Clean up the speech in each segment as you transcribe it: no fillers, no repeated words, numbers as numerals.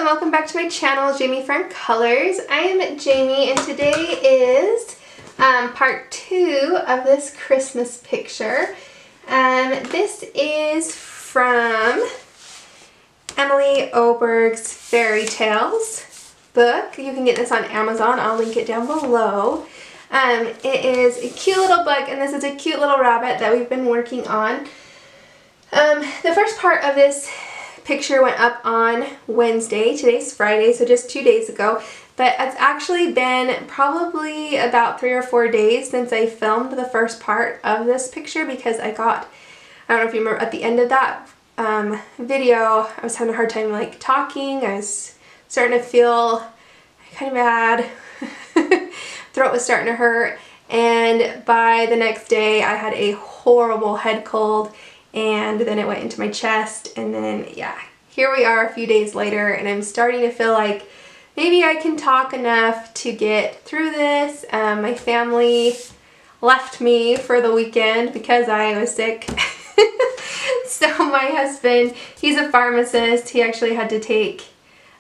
and welcome back to my channel, Jamie from Colors. I am Jamie and today is part 2 of this Christmas picture. This is from Emily Oberg's Fairy Tales book. You can get this on Amazon. I'll link it down below. It is a cute little book, and this is a cute little rabbit that we've been working on. The first part of this picture went up on Wednesday. Today's Friday, so just 2 days ago. But it's actually been probably about 3 or 4 days since I filmed the first part of this picture because I don't know if you remember at the end of that video, I was having a hard time like talking. I was starting to feel kind of bad. Throat was starting to hurt, and by the next day I had a horrible head cold. And then it went into my chest, and then yeah, here we are a few days later, and I'm starting to feel like maybe I can talk enough to get through this. My family left me for the weekend because I was sick. So my husband, he's a pharmacist. He actually had to take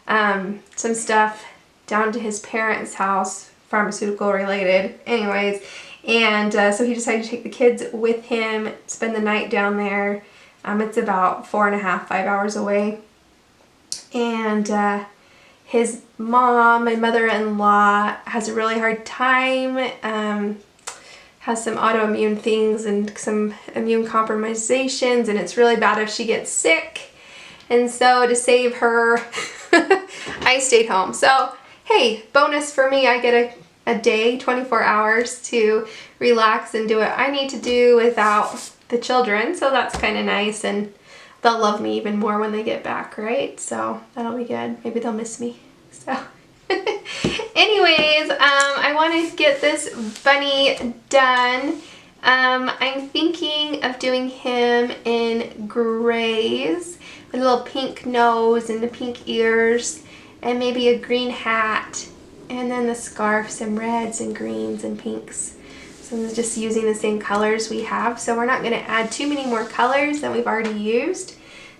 some stuff down to his parents' house, pharmaceutical related. Anyways. And so he decided to take the kids with him, spend the night down there. It's about 4.5, 5 hours away. And his mom, my mother-in-law, has a really hard time, has some autoimmune things and some immune compromisations, and it's really bad if she gets sick. And so to save her, I stayed home. So hey, bonus for me, I get a day, 24 hours to relax and do what I need to do without the children. So that's kind of nice, and they'll love me even more when they get back, right? So that'll be good. Maybe they'll miss me. So anyways, I want to get this bunny done. I'm thinking of doing him in grays with a little pink nose and the pink ears and maybe a green hat. And then the scarf, some reds and greens and pinks. So I'm just using the same colors we have. So we're not going to add too many more colors than we've already used.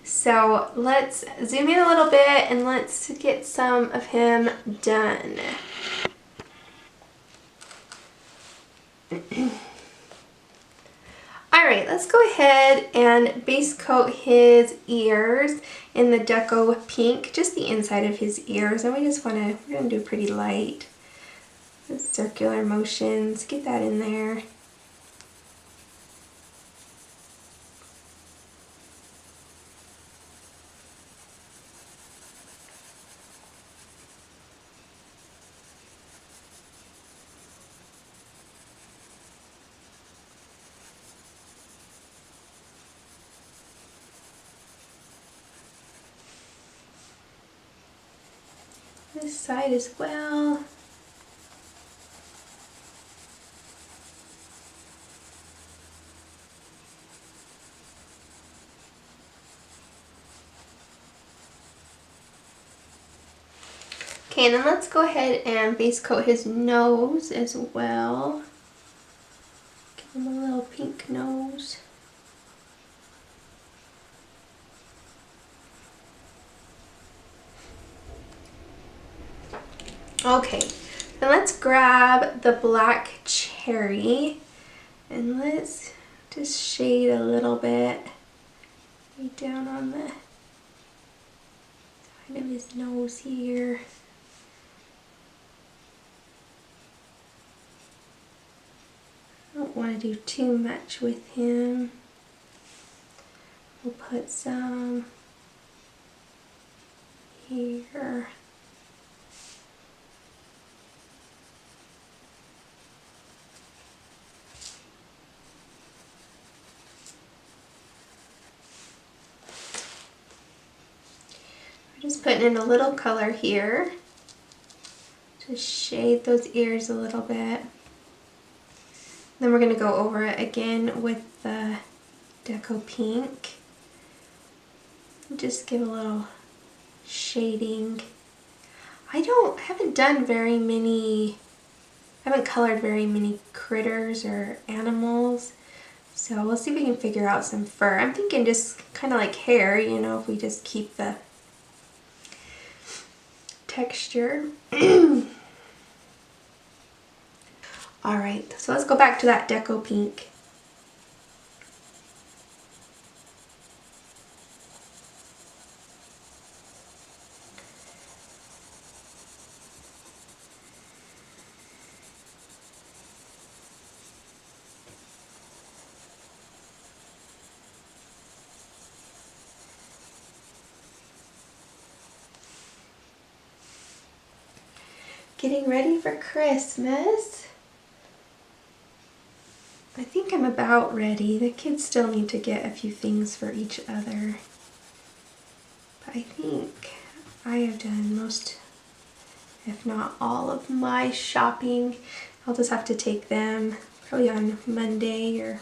So let's zoom in a little bit and let's get some of him done. Alright, let's go ahead and base coat his ears in the Deco Pink, just the inside of his ears, and we're going to do pretty light circular motions, get that in there. This side as well. Okay, and then let's go ahead and base coat his nose as well. Give him a little pink nose. Okay, then let's grab the black cherry and let's just shade a little bit right down on the side of his nose here. I don't want to do too much with him. We'll put some here. Just putting in a little color here to shade those ears a little bit. Then we're going to go over it again with the Deco Pink. Just give a little shading. I haven't done very many, I haven't colored very many critters or animals. So we'll see if we can figure out some fur. I'm thinking just kind of like hair, you know, if we just keep the texture. Alright, so let's go back to that Deco Pink. Getting ready for Christmas. I think I'm about ready. The kids still need to get a few things for each other. But I think I have done most, if not all, of my shopping. I'll just have to take them probably on Monday or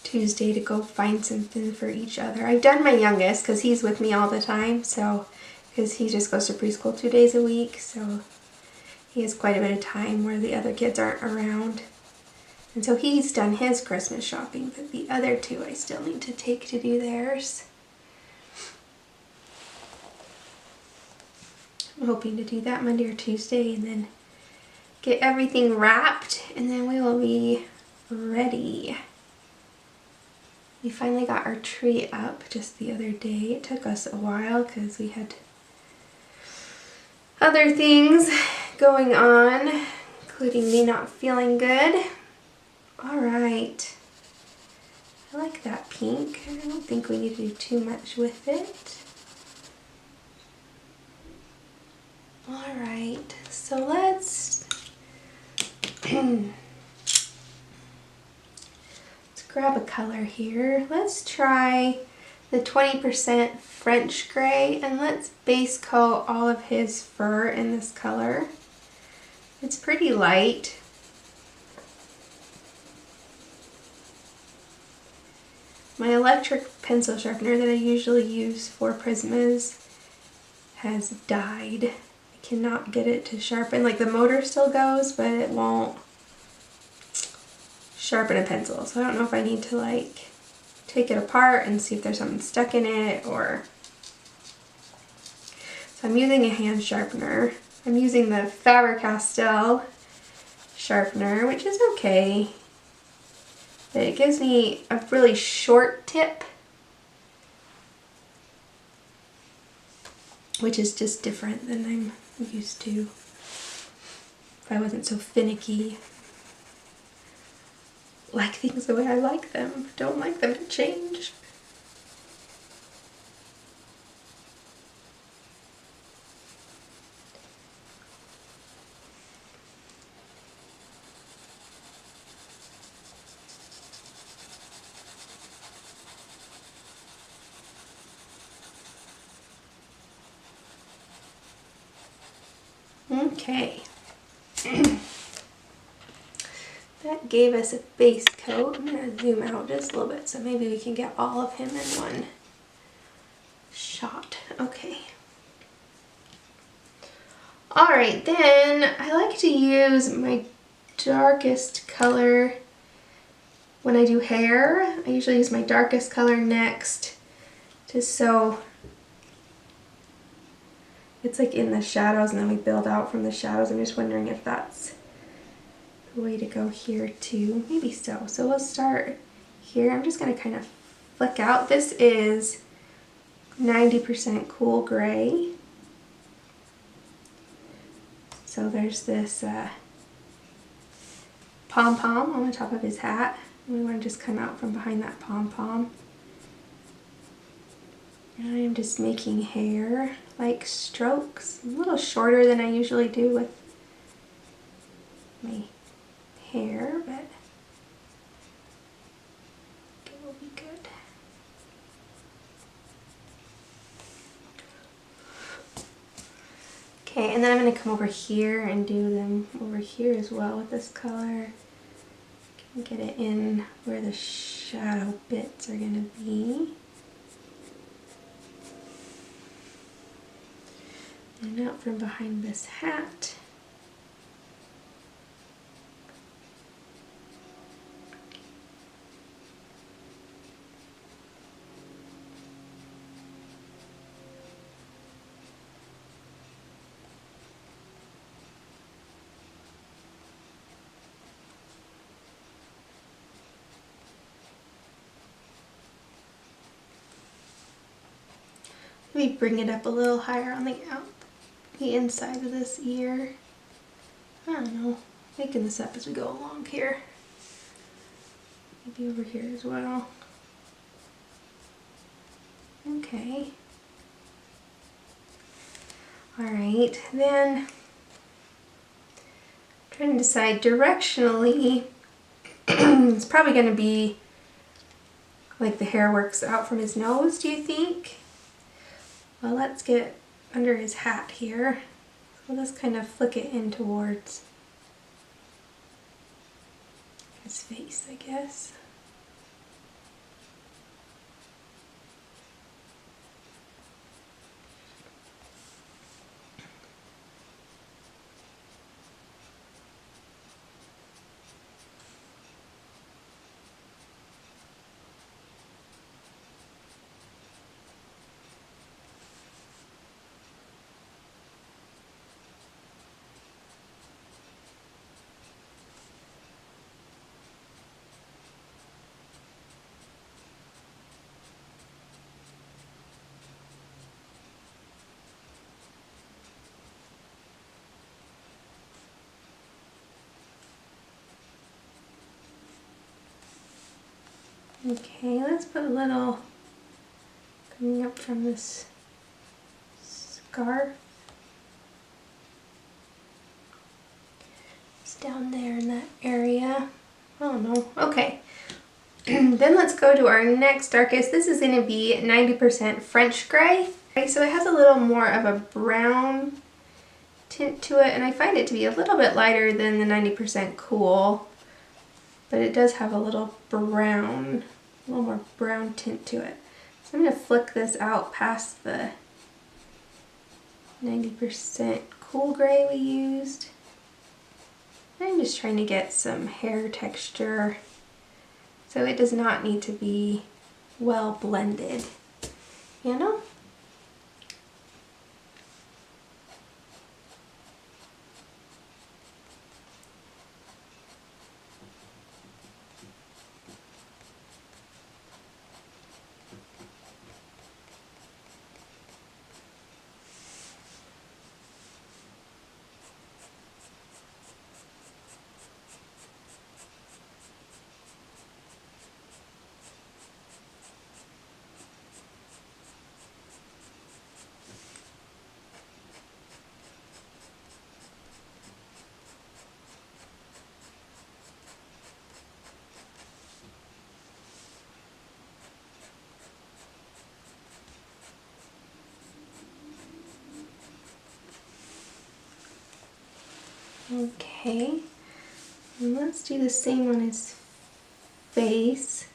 Tuesday to go find something for each other. I've done my youngest because he's with me all the time, so because he just goes to preschool 2 days a week, so he has quite a bit of time where the other kids aren't around. And so he's done his Christmas shopping, but the other two I still need to take to do theirs. I'm hoping to do that Monday or Tuesday and then get everything wrapped, and then we will be ready. We finally got our tree up just the other day. It took us a while because we had other things going on, including me not feeling good. Alright, I like that pink. I don't think we need to do too much with it. Alright, so let's grab a color here. Let's try the 20% French gray, and let's base coat all of his fur in this color. It's pretty light. My electric pencil sharpener that I usually use for Prismas has died. I cannot get it to sharpen. Like, the motor still goes, but it won't sharpen a pencil. So I don't know if I need to like take it apart and see if there's something stuck in it, or... So I'm using a hand sharpener. I'm using the Faber-Castell sharpener, which is okay. But it gives me a really short tip, which is just different than I'm used to. If I wasn't so finicky. Like things the way I like them. Don't like them to change. Okay. That gave us a base coat. I'm going to zoom out just a little bit so maybe we can get all of him in one shot. Okay. Alright, then I like to use my darkest color when I do hair. I usually use my darkest color next, just so it's like in the shadows and then we build out from the shadows. I'm just wondering if that's the way to go here too. Maybe so. So we'll start here. I'm just going to kind of flick out. This is 90% cool gray. So there's this pom-pom on the top of his hat. We want to just come out from behind that pom-pom. And I'm just making hair like strokes, a little shorter than I usually do with my hair, but it will be good. Okay, and then I'm going to come over here and do them over here as well with this color. Get it in where the shadow bits are going to be. And out from behind this hat. Maybe bring it up a little higher on the inside of this ear. I don't know, making this up as we go along here. Maybe over here as well. Okay. Alright, then trying to decide directionally. It's probably going to be like the hair works out from his nose, do you think? Well, let's get under his hat here. So let's kind of flick it in towards his face, I guess. Okay, let's put a little coming up from this scarf. It's down there in that area. I don't know. Okay. Then let's go to our next darkest. This is going to be 90% French gray. Okay, so it has a little more of a brown tint to it, and I find it to be a little bit lighter than the 90% cool, but it does have a little brown, a little more brown tint to it. So I'm going to flick this out past the 90% cool gray we used. I'm just trying to get some hair texture, so it does not need to be well blended, you know? Okay, and let's do the same on his face.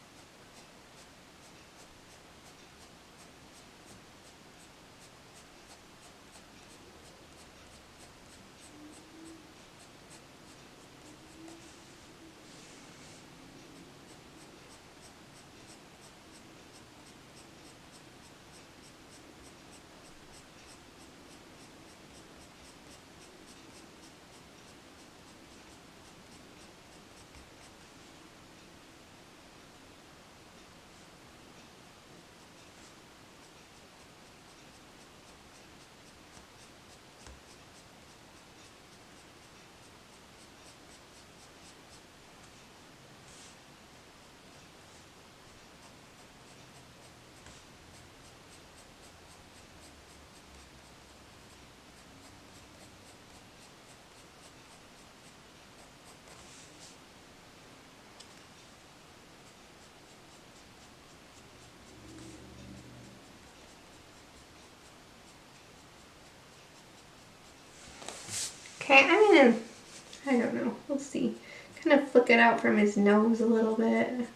Okay, I'm gonna, I don't know, we'll see. Kind of flick it out from his nose a little bit.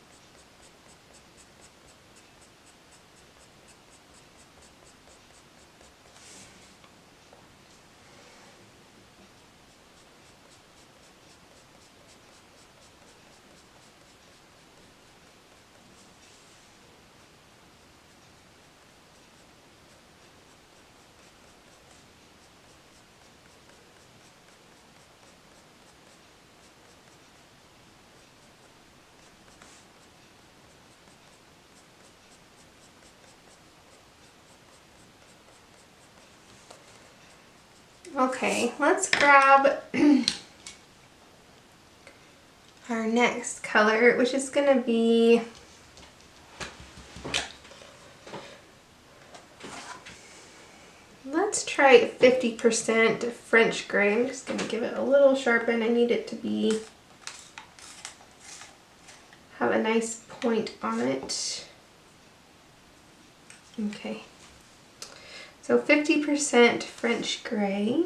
Okay, let's grab our next color, which is going to be let's try 50% French gray. I'm just going to give it a little sharpen. I need it to have a nice point on it. Okay, so 50% French gray.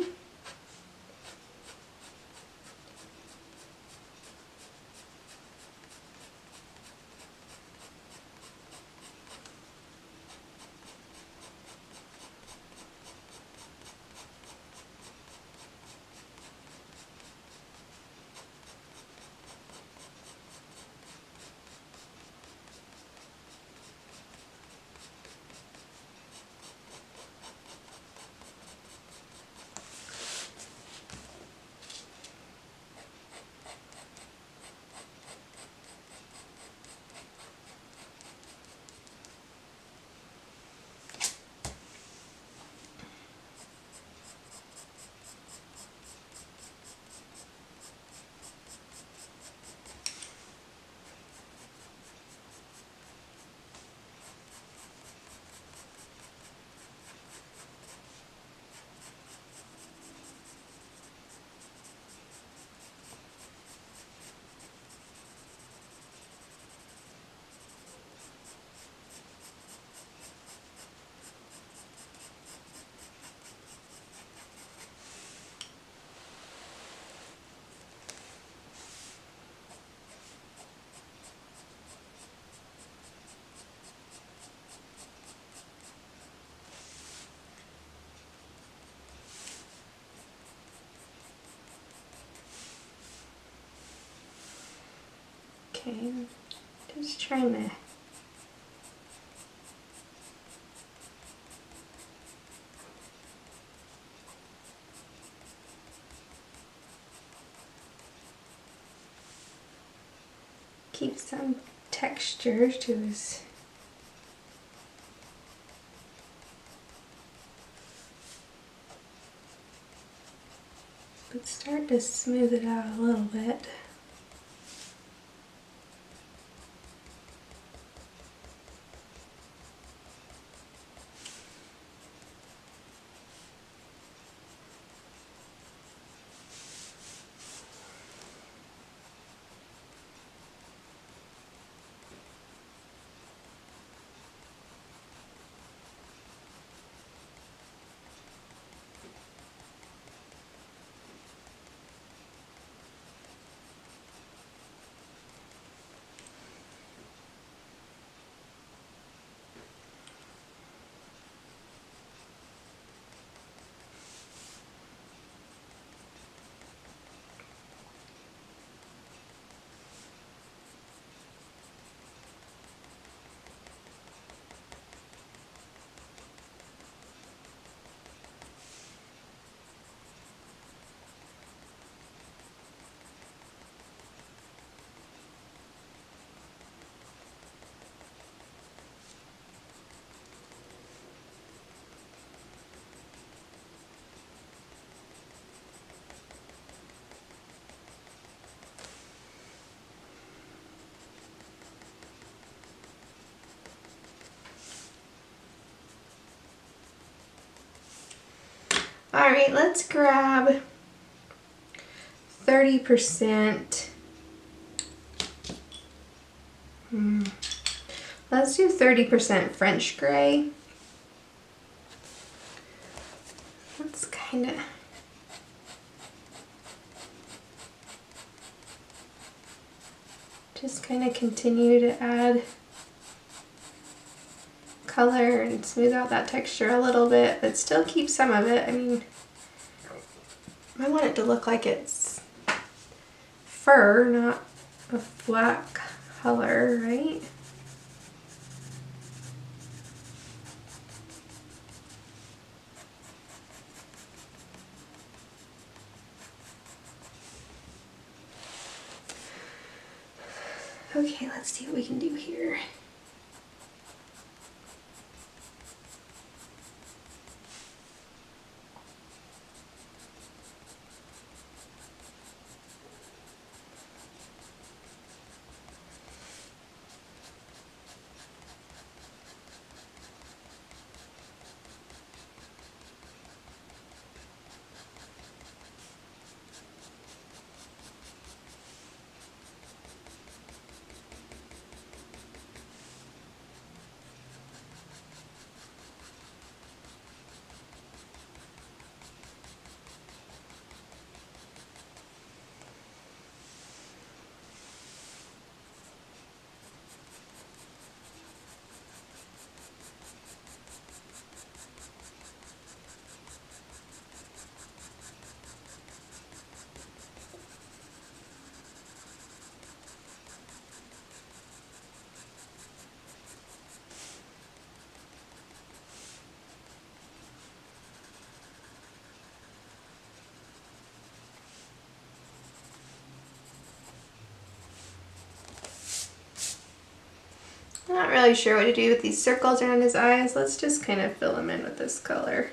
Okay, just trying to keep some texture to his but start to smooth it out a little bit. Alright, let's grab 30%. Let's do 30% French gray. Let's kind of just continue to add color and smooth out that texture a little bit, but still keep some of it. I mean, I want it to look like it's fur, not a flat color, right? Okay, let's see what we can do here. Not really sure what to do with these circles around his eyes. Let's just kind of fill them in with this color.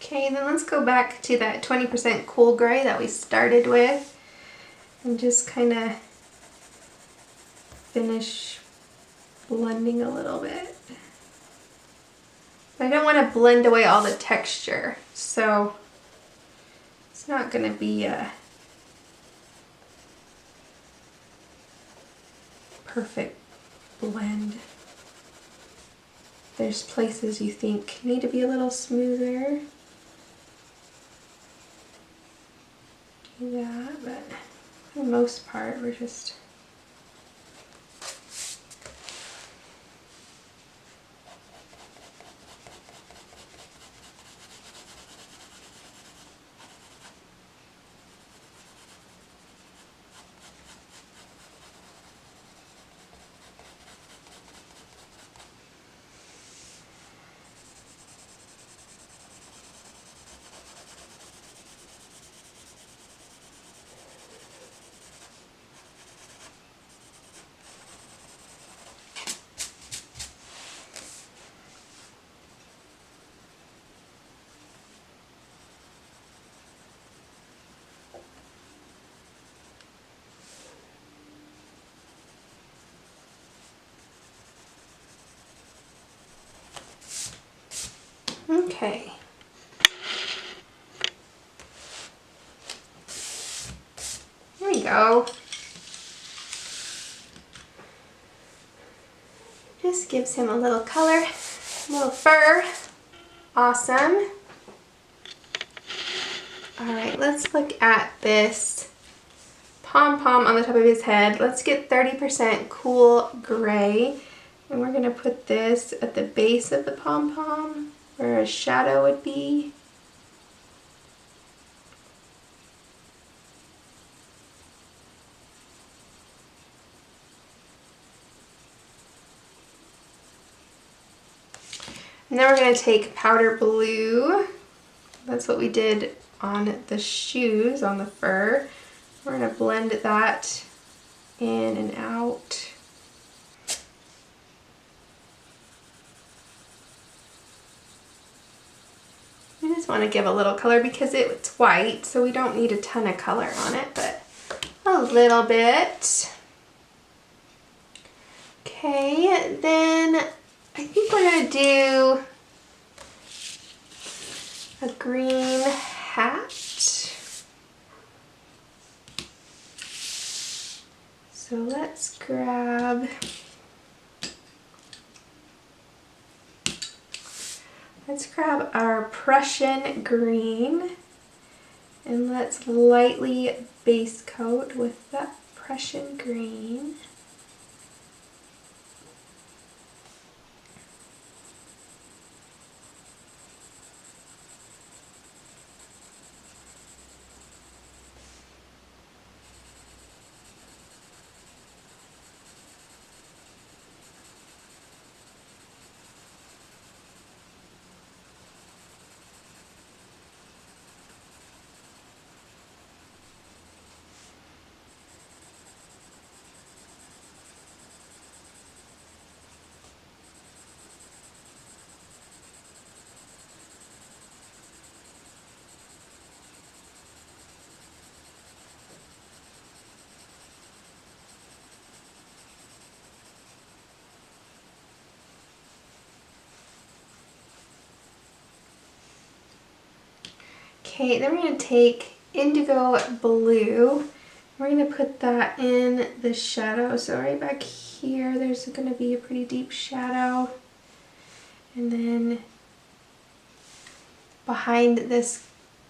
Okay, then let's go back to that 20% cool gray that we started with and just kind of finish blending a little bit. I don't want to blend away all the texture, so it's not going to be a perfect blend. There's places you think need to be a little smoother. Do that, but for the most part, we're just okay. There we go. Just gives him a little color, a little fur. Awesome. Alright, let's look at this pom-pom on the top of his head. Let's get 30% cool gray. And we're going to put this at the base of the pom-pom where a shadow would be. And then we're going to take powder blue. That's what we did on the shoes, on the fur. We're going to blend that in and out. I just want to give a little color because it's white, so we don't need a ton of color on it, but a little bit. Okay, then I think we're going to do a green hat. So let's grab, our Prussian Green and let's lightly base coat with that Prussian Green. Okay, then we're going to take indigo blue. We're going to put that in the shadow. So right back here, there's going to be a pretty deep shadow. And then behind this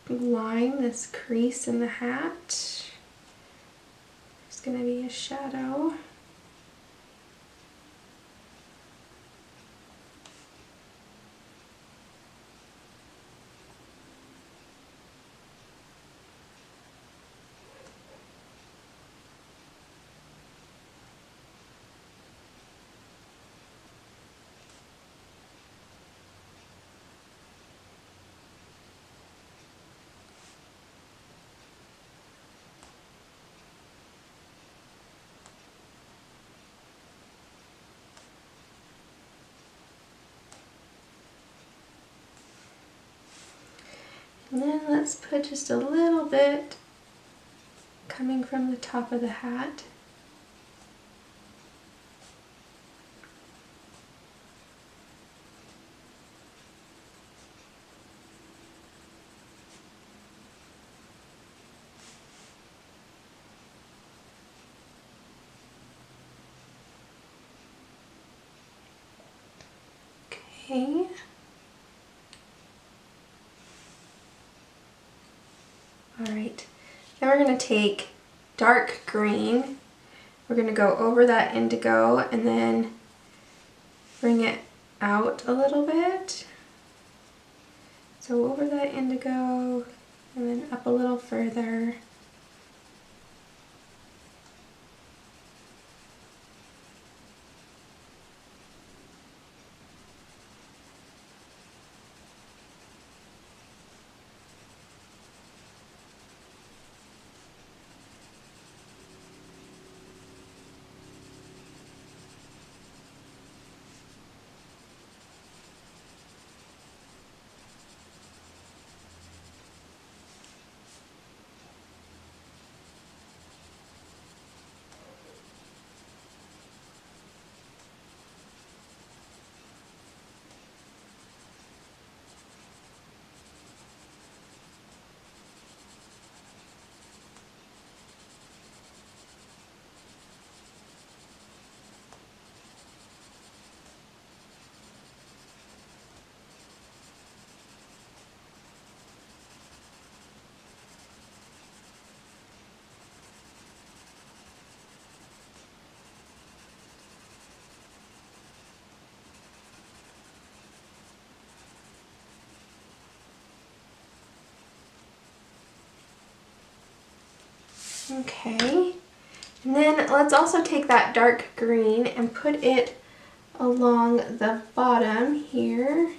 line, this crease in the hat, there's going to be a shadow. And then let's put just a little bit coming from the top of the hat. Okay. Alright, then we're going to take dark green. We're going to go over that indigo and then bring it out a little bit. So over that indigo and then up a little further. Okay, and then let's also take that dark green and put it along the bottom here.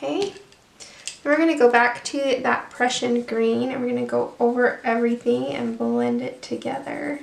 Okay, we're going to go back to that Prussian green and we're going to go over everything and blend it together.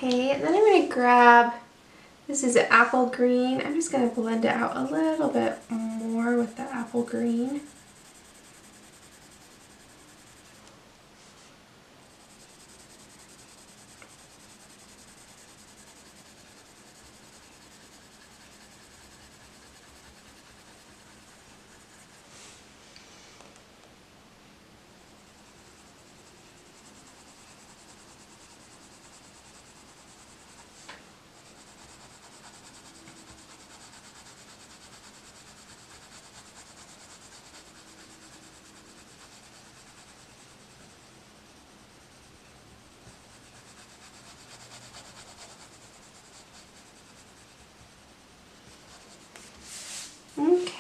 Okay, and then I'm going to grab, this is apple green. I'm just going to blend it out a little bit more with the apple green.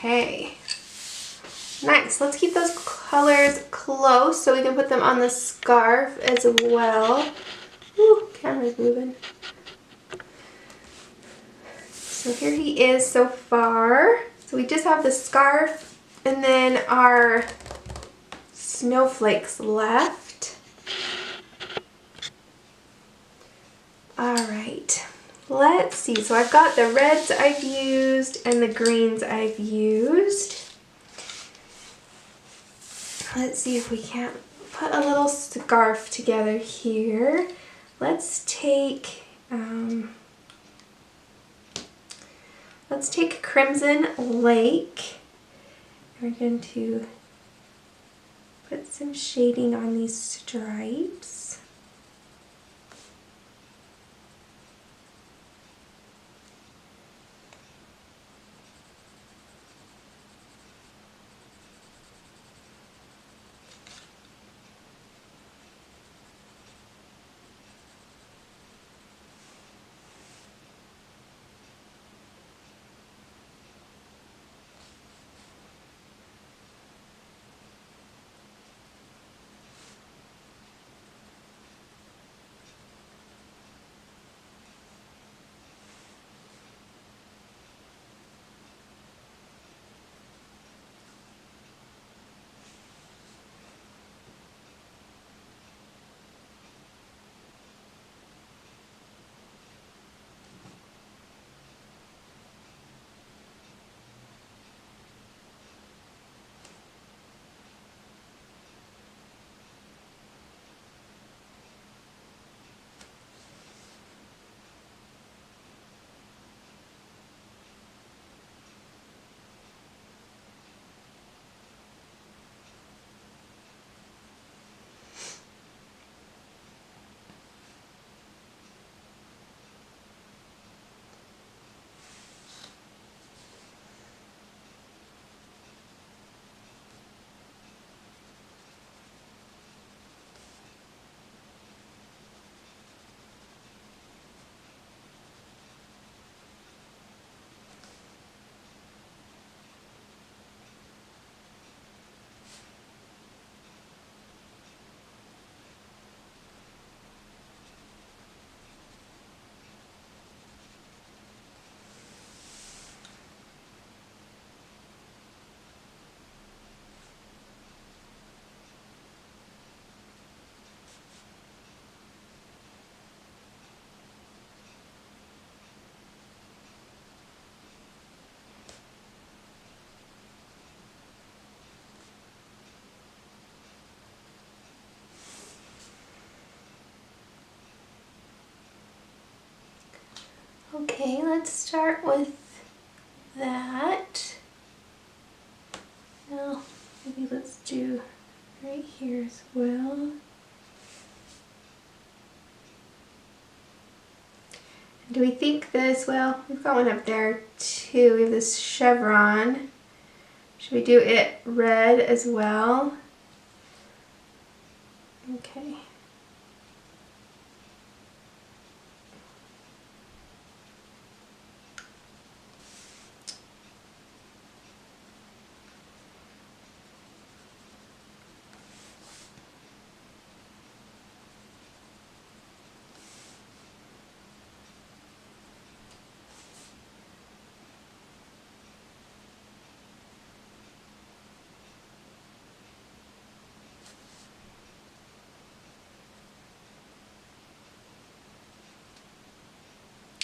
Okay. Nice. Let's keep those colors close so we can put them on the scarf as well. Ooh, camera's moving. So here he is so far. So we just have the scarf and then our snowflakes left. All right, let's see. So I've got the reds I've used and the greens I've used. Let's see if we can't put a little scarf together here. Let's take Crimson Lake. We're going to put some shading on these stripes. Okay, let's start with that. Now, maybe let's do right here as well. Do we think this, well, we've got one up there too. We have this chevron. Should we do it red as well? Okay.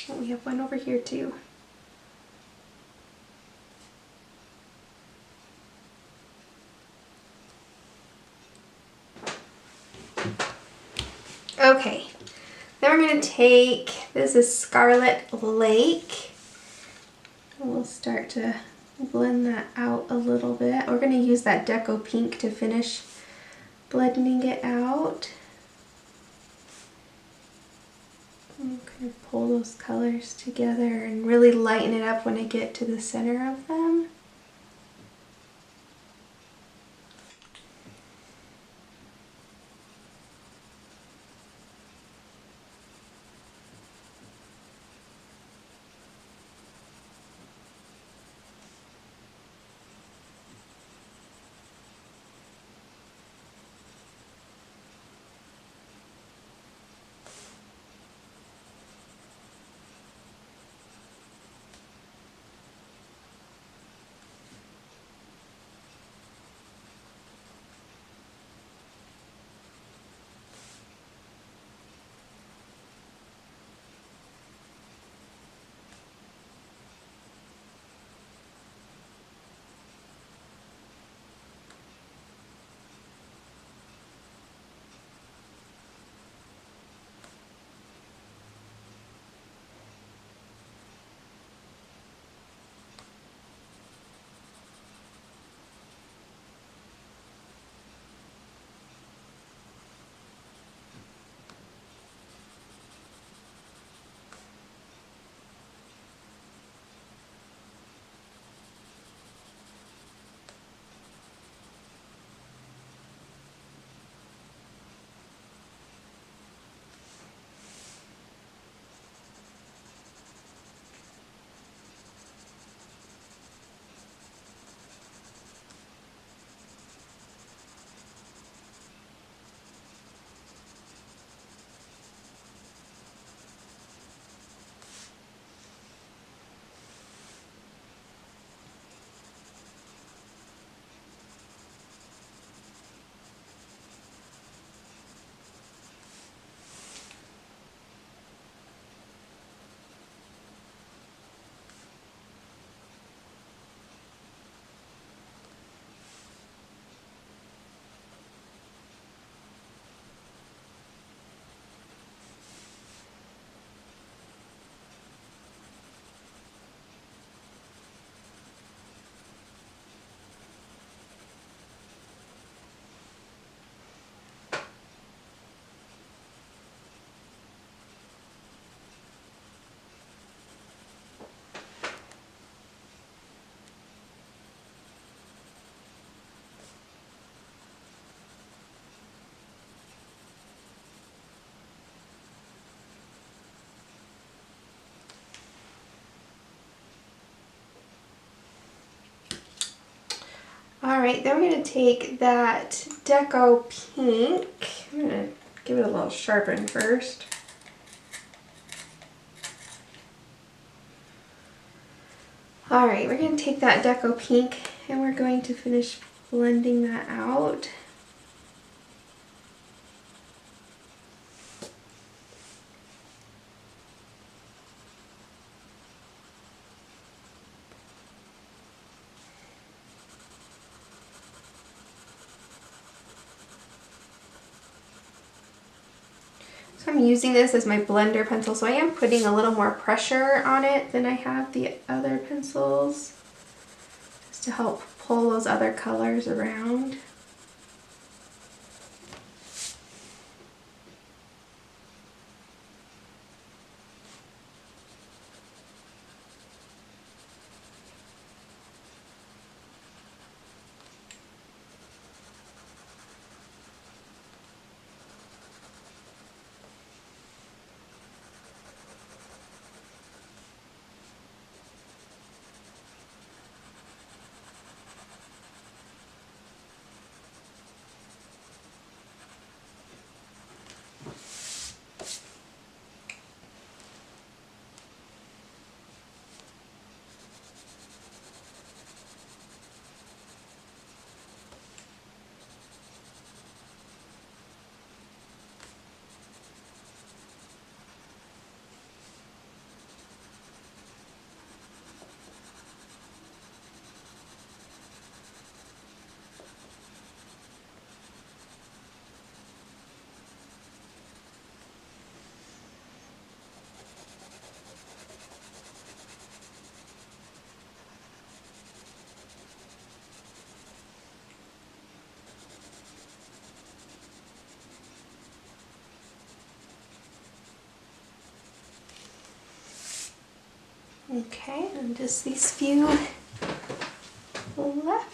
Oh, we have one over here too. Okay, then we're going to take, this is Scarlet Lake. We'll start to blend that out a little bit. We're going to use that Deco Pink to finish blending it out. I'm going to pull those colors together and really lighten it up when I get to the center of them. Alright, then we're going to take that Deco Pink. I'm going to give it a little sharpen first. Alright, we're going to take that Deco Pink and we're going to finish blending that out. I'm using this as my blender pencil, so I am putting a little more pressure on it than I have the other pencils, just to help pull those other colors around. Okay, and just these few left.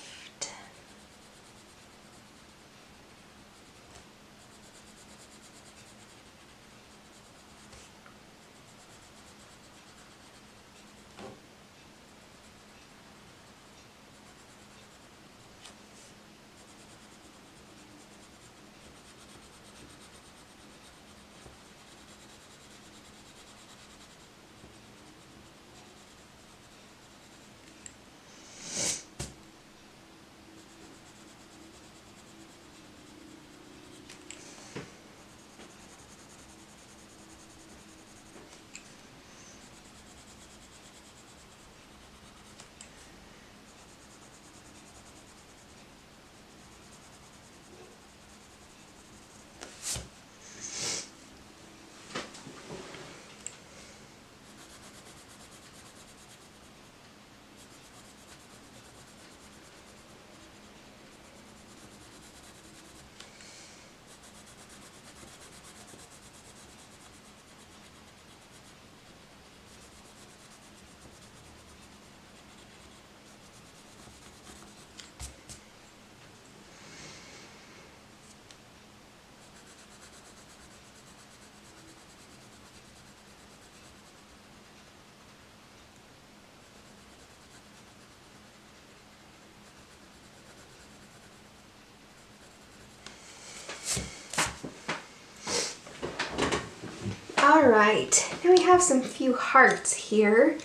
Alright, now we have some few hearts here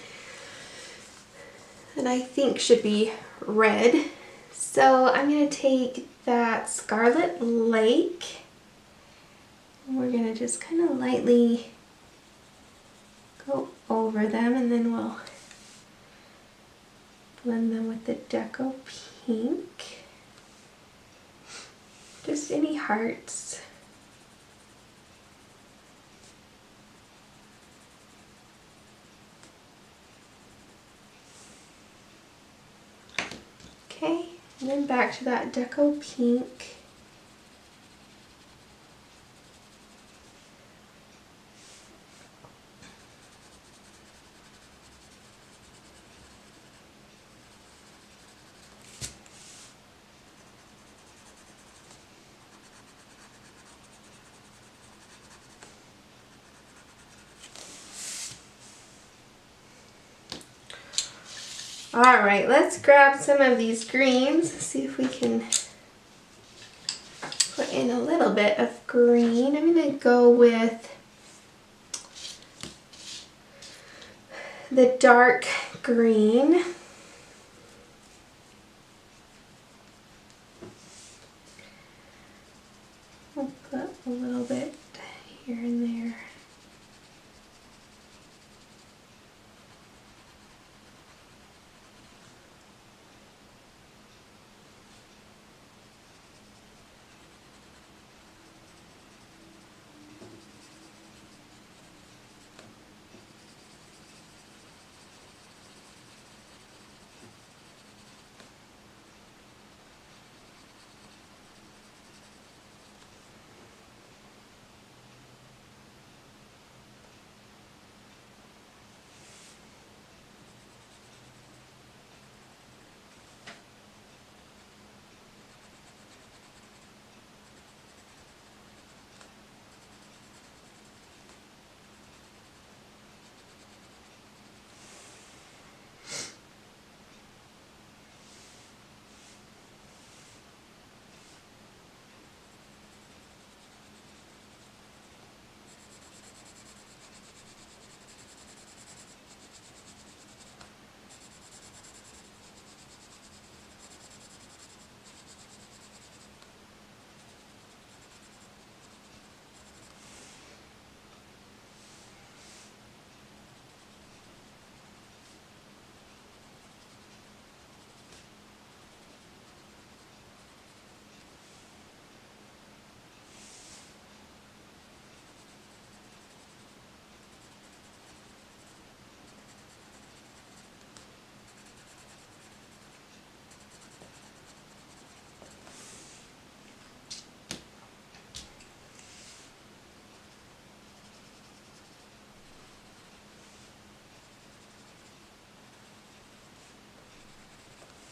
that I think should be red. So I'm going to take that Scarlet Lake and we're going to just kind of lightly go over them, and then we'll blend them with the Deco Pink. Just any hearts. Okay, and then back to that Deco Pink. Alright, let's grab some of these greens, see if we can put in a little bit of green. I'm going to go with the dark green. I'll put a little bit here and there.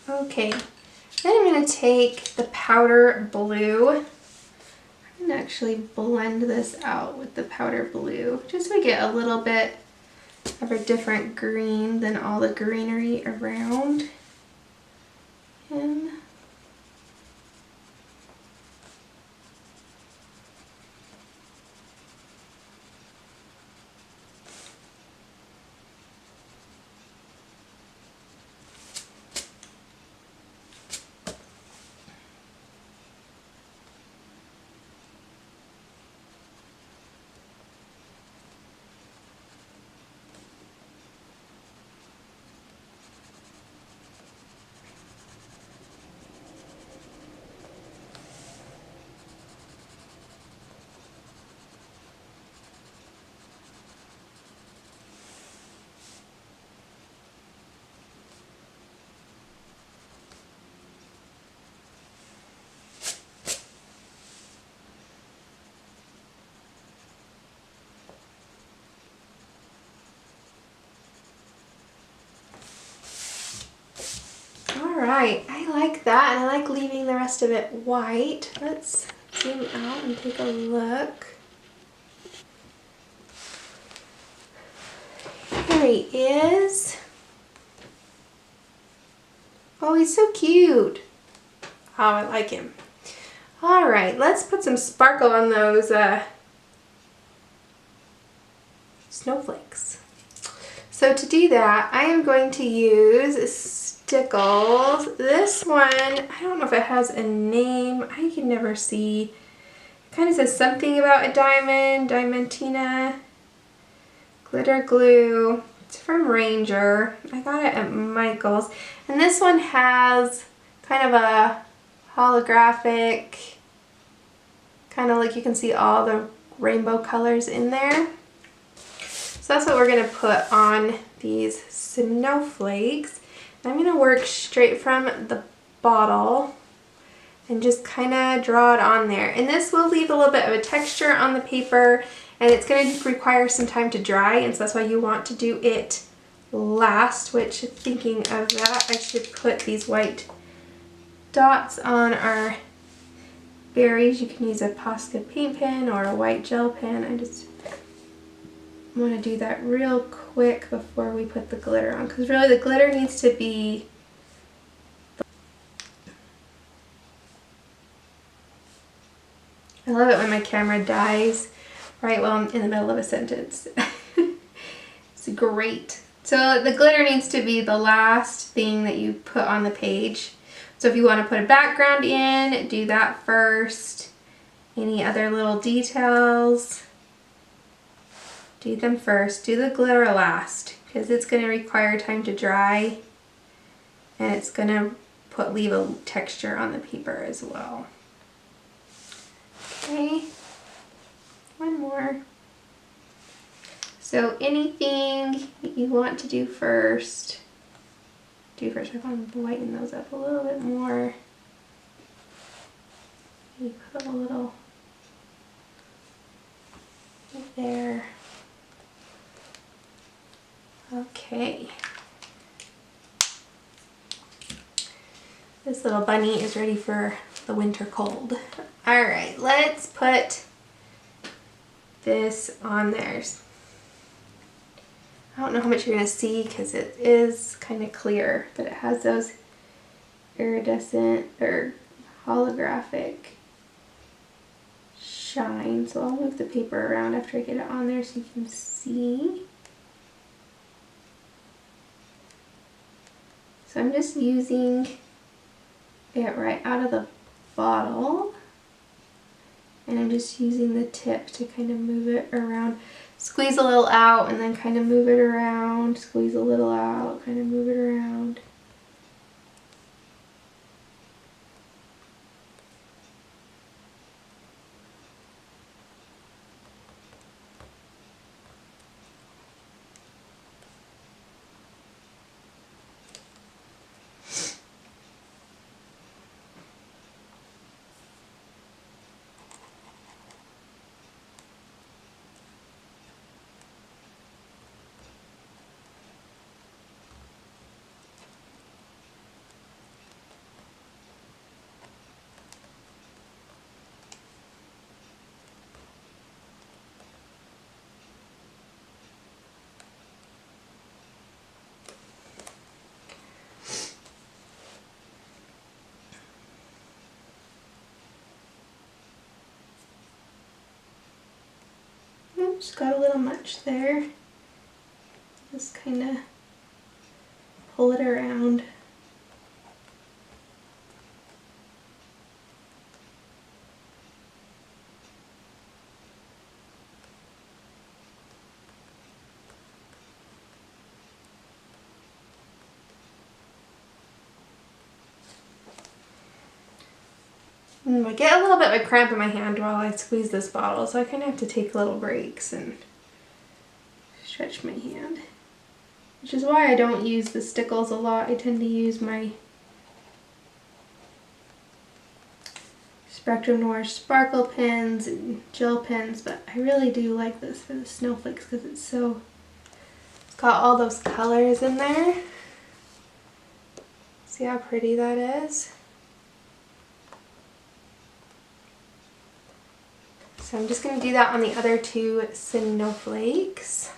Okay, then I'm going to take the powder blue. I'm going to actually blend this out with the powder blue, just so we get a little bit of a different green than all the greenery around him. Alright, I like that, and I like leaving the rest of it white. Let's zoom out and take a look. Here he is. Oh, he's so cute. Oh, I like him. Alright, let's put some sparkle on those snowflakes. So to do that, I am going to use stickles. This one, I don't know if it has a name. I can never see. It kind of says something about a diamond, Diamantina, glitter glue. It's from Ranger. I got it at Michael's. And this one has kind of a holographic, kind of like you can see all the rainbow colors in there. So that's what we're going to put on these snowflakes. I'm going to work straight from the bottle and just kind of draw it on there. And this will leave a little bit of a texture on the paper, and it's going to require some time to dry, and so that's why you want to do it last, which, thinking of that, I should put these white dots on our berries. You can use a Posca paint pen or a white gel pen. I just want to do that real quick before we put the glitter on, because really the glitter needs to be I love it when my camera dies right while I'm in the middle of a sentence. It's great. So the glitter needs to be the last thing that you put on the page. So if you want to put a background in, do that first. Any other little details, do them first. Do the glitter last, because it's going to require time to dry, and it's going to leave a texture on the paper as well. Okay, one more. So anything you want to do first, do first. I want to lighten those up a little bit more. You put a little there. Okay. This little bunny is ready for the winter cold. All right, let's put this on there. I don't know how much you're gonna see because it is kind of clear, but it has those iridescent or holographic shine. So I'll move the paper around after I get it on there so you can see. So I'm just using it right out of the bottle, and I'm just using the tip to kind of move it around. Squeeze a little out and then kind of move it around. Squeeze a little out, kind of move it around. Oops, got a little much there. Just kind of pull it around. I get a little bit of a cramp in my hand while I squeeze this bottle, so I kind of have to take little breaks and stretch my hand. Which is why I don't use the stickles a lot. I tend to use my Spectrum Noir sparkle pens and gel pens, but I really do like this for the snowflakes because it's got all those colors in there. See how pretty that is? So I'm just going to do that on the other two snowflakes.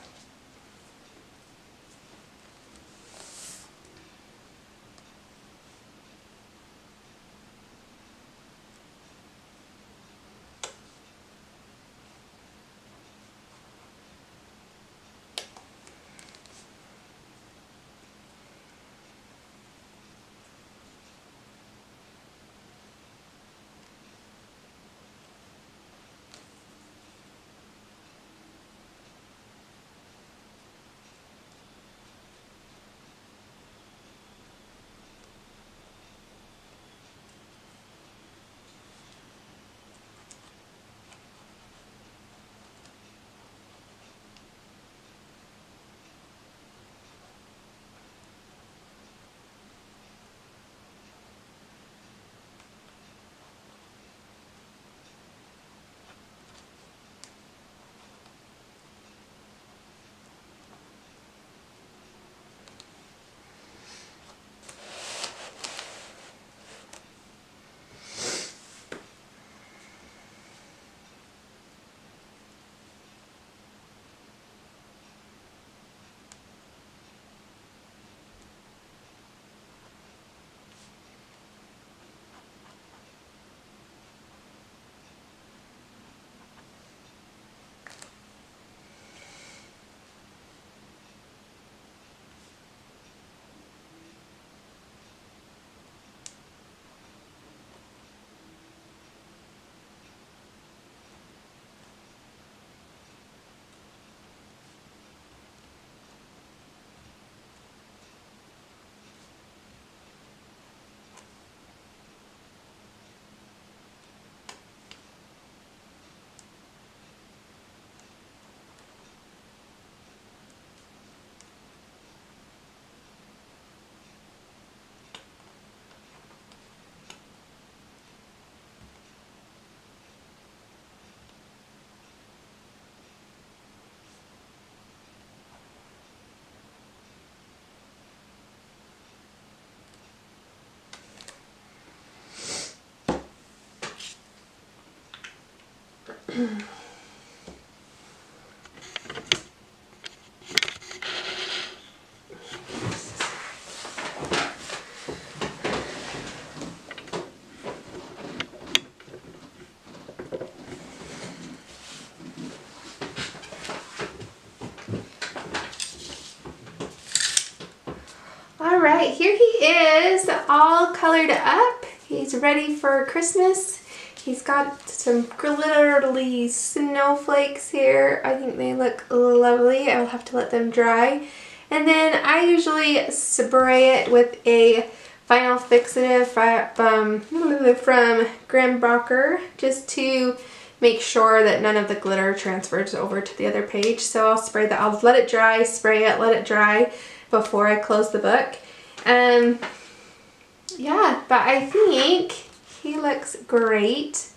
Alright, here he is, all colored up. He's ready for Christmas. He's got some glittery snowflakes here. I think they look lovely. I'll have to let them dry. And then I usually spray it with a final fixative from Grimbacher just to make sure that none of the glitter transfers over to the other page. So I'll spray that. I'll let it dry, spray it, let it dry before I close the book. Yeah, but I think he looks great.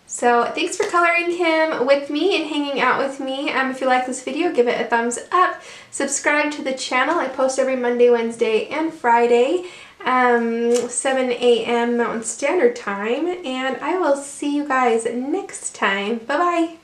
So thanks for coloring him with me and hanging out with me. If you like this video, give it a thumbs up. Subscribe to the channel. I post every Monday, Wednesday, and Friday, 7 a.m. Mountain Standard Time. And I will see you guys next time. Bye-bye.